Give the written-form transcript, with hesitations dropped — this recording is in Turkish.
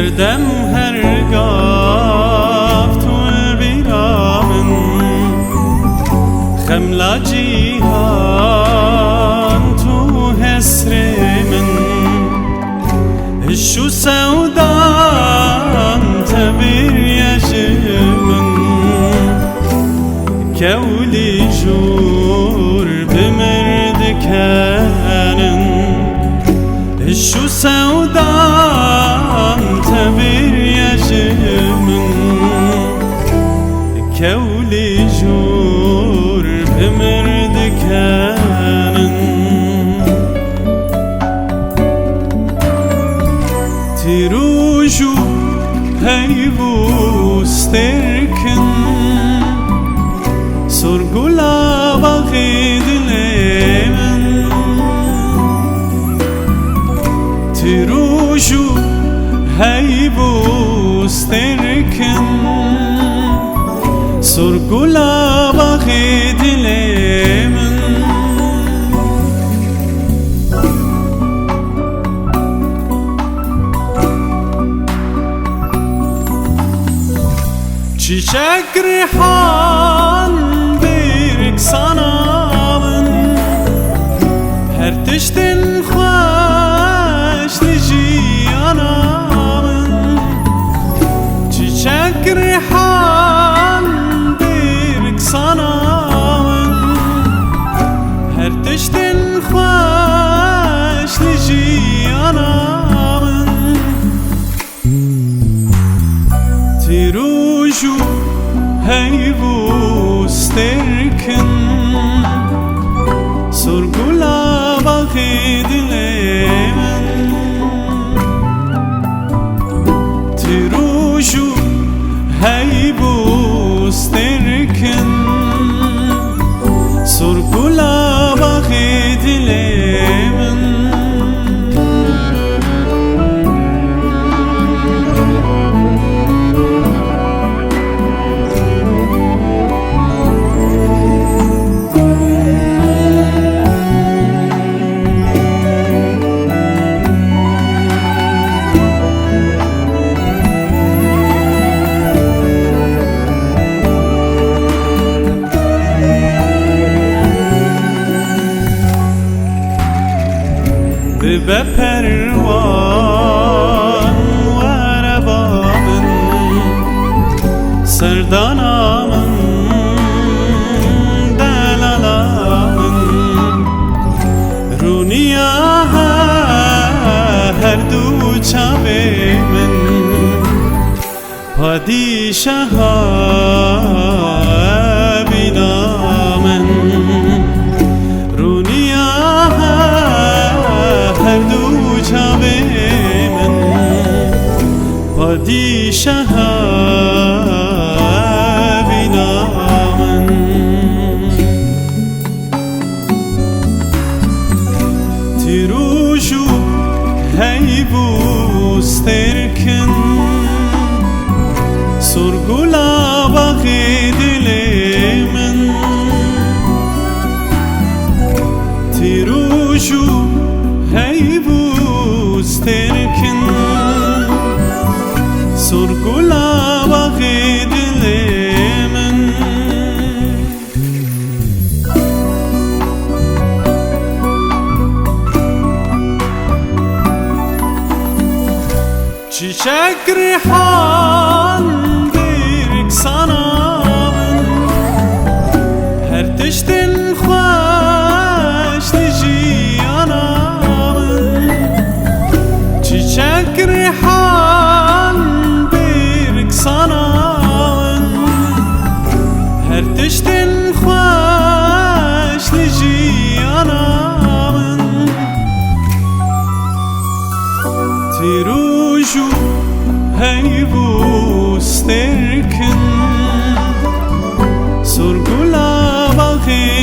her dem her gaf tu biramin خملا جيهان تو هسرمن شو سودان تبير يجمن كولي جور بمرد كانن شو سودان تبير يجمن كولي جور بمرد كانن تروجو هيبو ستركن sorgula vakidlemen tiruju heybu sterken sorgula vakidlemen çiçek rihan sanamın her tiştin hoş cihanamın çiçek rihan bir sanamın her tiştin hoş cihanamın tiruju heybu sterken sorgula vakidlemen tiruju heybu sterken sorgula vakidlemen بپروان و ربابن سردانامن دلالامن رونیا هر دو چاوه من پادیشاه بینامن پادیشاه بینامن تیروجو هیبو سترکن sorgula vakidlemen tiruju heybu sterken sorgula vakidlemen çiçek rihan bir sanamın her tiştin hoş cihanamın çiçek rihan bir sanamın her tiştin hoş cihanamın tiruju heybu sterken sorgula vakit